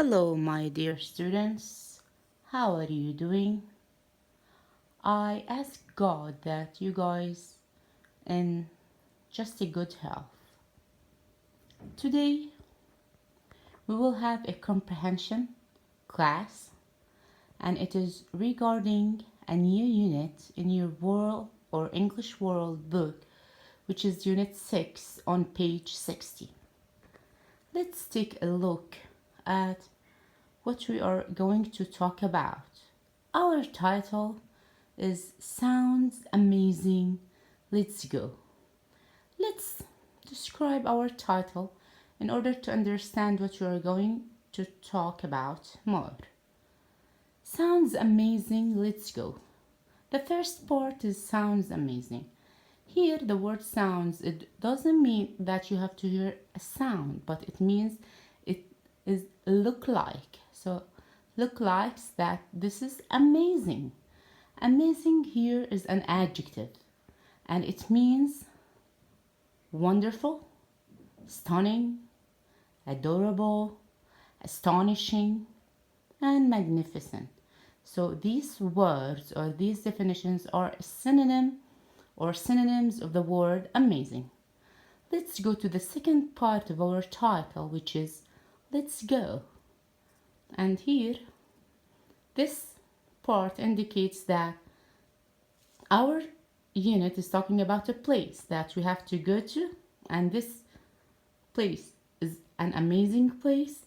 Hello, my dear students. How are you doing? I ask God that you guys in just a good health. Today we will have a comprehension class and it is regarding a new unit in your world or English world book, which is unit 6 on page 60. Let's take a look at what we are going to talk about. Our title is Sounds Amazing. Let's go. Let's describe our title in order to understand what we are going to talk about more. Sounds amazing. Let's go. The first part is sounds amazing. Here the word sounds, it doesn't mean that you have to hear a sound, but it means it is look like. So look likes that this is amazing. Amazing here is an adjective and it means wonderful, stunning, adorable, astonishing, and magnificent. So these words or these definitions are a synonym or synonyms of the word amazing. Let's go to the second part of our title, which is let's go. And here, this part indicates that our unit is talking about a place that we have to go to, and this place is an amazing place,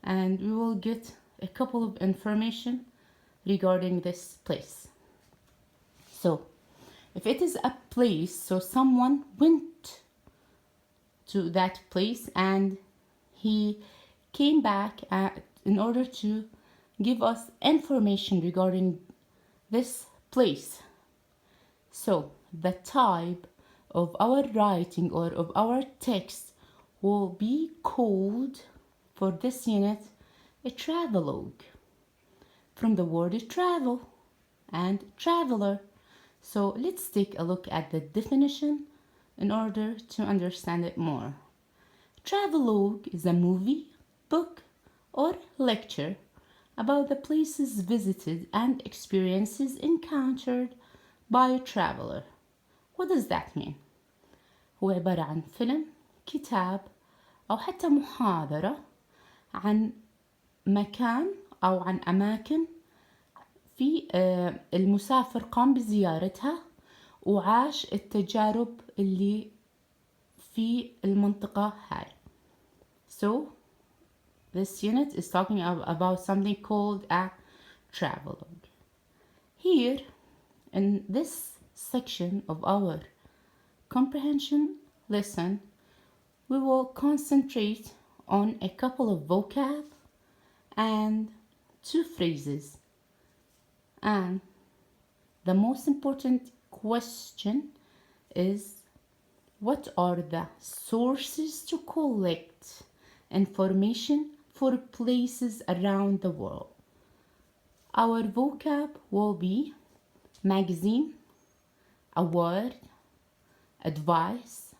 and we will get a couple of information regarding this place. So if it is a place, so someone went to that place and he came back in order to give us information regarding this place. So the type of our writing or of our text will be called for this unit a travelogue, from the word travel and traveler. So let's take a look at the definition in order to understand it more. Travelogue is a movie, book, or lecture about the places visited and experiences encountered by a traveler. What does that mean? هو عبارة عن فيلم، كتاب، أو حتى محاضرة عن مكان أو عن أماكن في المسافر قام بزيارتها وعاش التجارب اللي في المنطقة هاي. So this unit is talking about something called a travelogue. Here in this section of our comprehension lesson, we will concentrate on a couple of vocab and two phrases. And the most important question is, what are the sources to collect information for places around the world? Our vocab will be magazine, award, advice,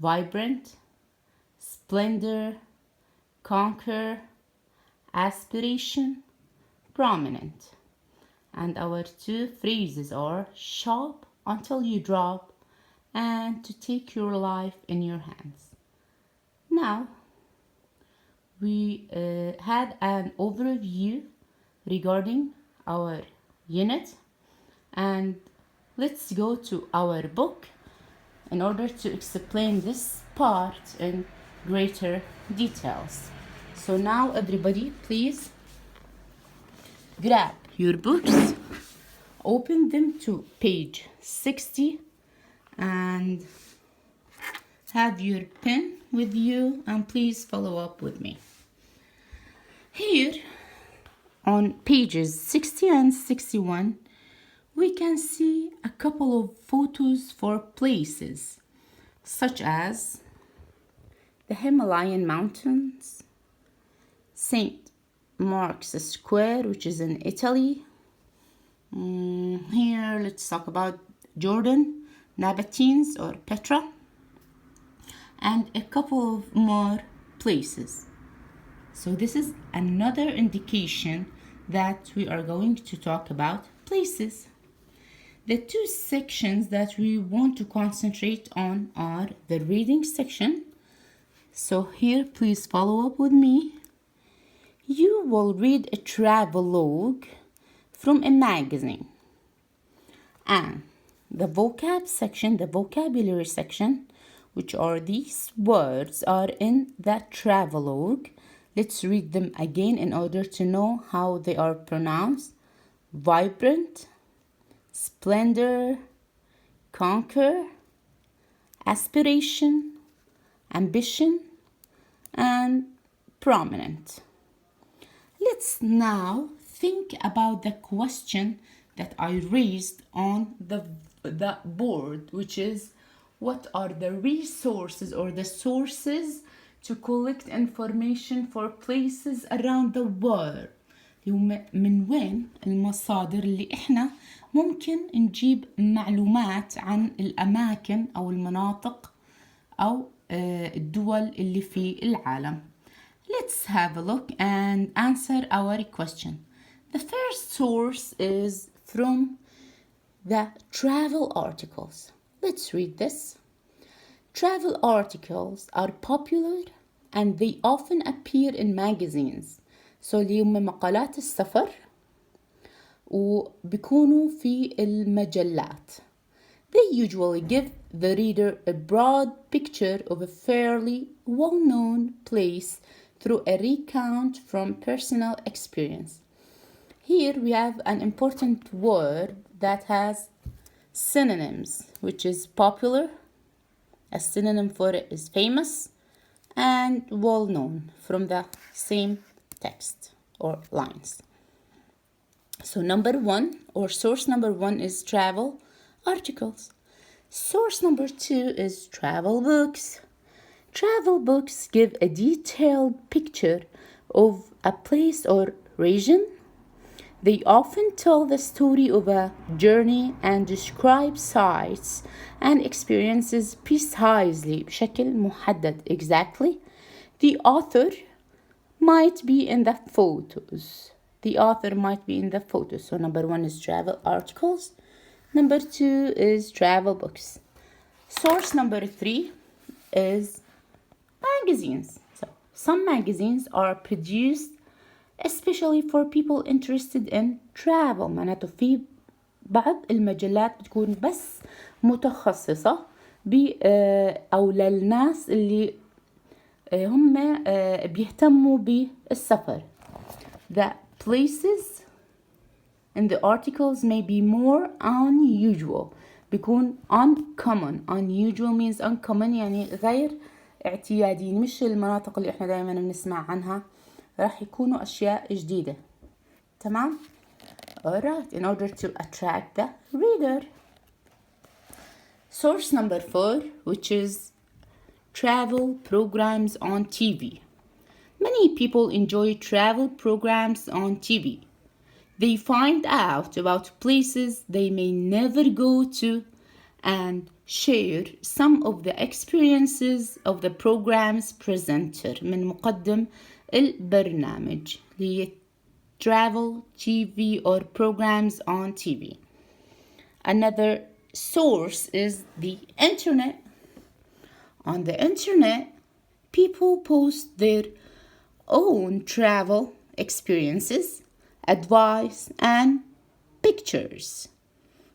vibrant, splendor, conquer, aspiration, prominent. And our two phrases are shop until you drop and to take your life in your hands. Now, we had an overview regarding our unit, and let's go to our book in order to explain this part in greater details. So now everybody, please grab your books, open them to page 60 and have your pen with you, and please follow up with me. Here on pages 60 and 61, we can see a couple of photos for places such as the Himalayan mountains, St. Mark's Square, which is in Italy. Here, let's talk about Jordan, Nabateans or Petra, and a couple of more places. So this is another indication that we are going to talk about places. The two sections that we want to concentrate on are the reading section. So here, please follow up with me. You will read a travelogue from a magazine. And the vocab section, the vocabulary section, which are these words, are in the travelogue. Let's read them again in order to know how they are pronounced. Vibrant, splendor, conquer, aspiration, ambition, and prominent. Let's now think about the question that I raised on the board, which is, what are the resources or the sources to collect information for places around the world؟ من وين المصادر اللي احنا ممكن نجيب معلومات عن الأماكن أو المناطق أو الدول اللي في العالم. Let's have a look and answer our question. The first source is from the travel articles. Let's read this. Travel articles are popular and they often appear in magazines. So اللي هم مقالات السفر وبيكونوا في المجلات. They usually give the reader a broad picture of a fairly well-known place through a recount from personal experience. Here we have an important word that has synonyms, which is popular. A synonym for it is famous, and well-known from the same text or lines. So number one, or source number one, is travel articles. Source number two is travel books. Travel books give a detailed picture of a place or region. They often tell the story of a journey and describe sights and experiences precisely, بشكل محدد, exactly. The author might be in the photos. So number one is travel articles. Number two is travel books. Source number three is magazines. So some magazines are produced especially for people interested in travel. معناته في بعض المجلات بتكون بس متخصصة أو للناس اللي هم بيهتموا بالسفر. The places in the articles may be more unusual. بيكون uncommon. Unusual means uncommon, يعني غير اعتياديين، مش المناطق اللي احنا دائما بنسمع عنها. راح يكونوا أشياء جديدة. تمام؟ Alright, in order to attract the reader. Source number four, which is travel programs on TV. Many people enjoy travel programs on TV. They find out about places they may never go to and share some of the experiences of the program's presenter. من مقدم البرنامج اللي travel TV or programs on TV. Another source is the internet. On the internet, people post their own travel experiences, advice, and pictures.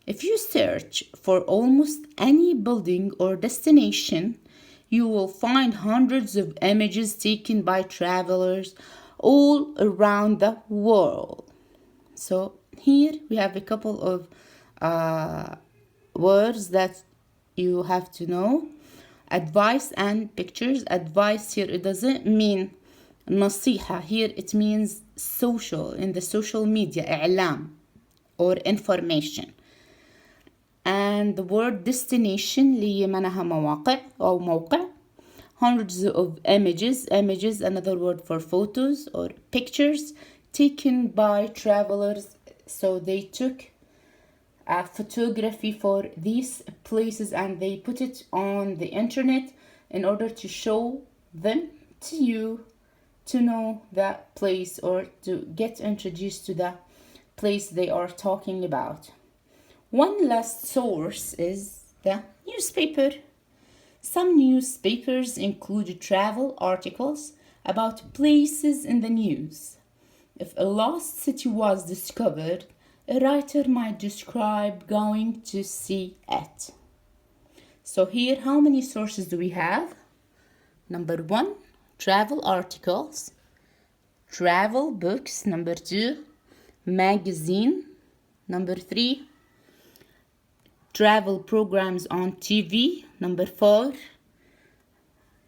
If you search for almost any building or destination, you will find hundreds of images taken by travelers all around the world. So here we have a couple of words that you have to know. Advice and pictures. Advice here, it doesn't mean نصيحة. Here it means social, in the social media, إعلام or information. And the word destination اللي هي معناها مواقع أو موقع. Hundreds of images. Images, another word for photos or pictures taken by travelers. So they took a photography for these places and they put it on the internet in order to show them to you to know the place or to get introduced to the place they are talking about. One last source is the newspaper. Some newspapers include travel articles about places in the news. If a lost city was discovered, a writer might describe going to see it. So here, how many sources do we have? Number 1, travel articles. Travel books. Number 2, magazine. Number 3, travel programs on TV. Number 4,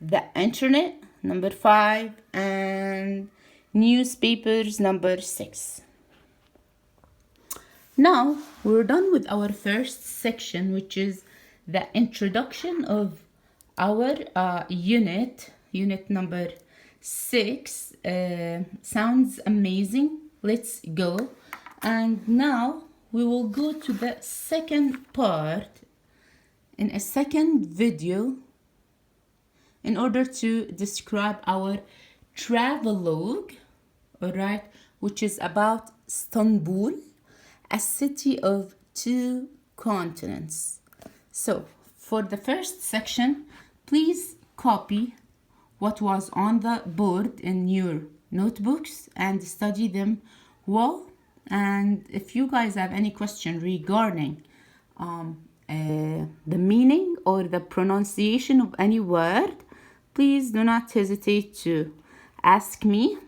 the internet. Number 5, and newspapers. Number 6. Now we're done with our first section, which is the introduction of our unit number 6. Sounds amazing. Let's go. And now we will go to the second part in a second video in order to describe our travelogue, all right, which is about Istanbul, a city of 2 continents. So for the first section, please copy what was on the board in your notebooks and study them well. And if you guys have any question regarding the meaning or the pronunciation of any word, please do not hesitate to ask me.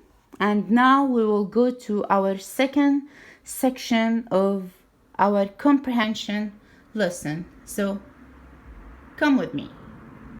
And now we will go to our second section of our comprehension lesson. So come with me.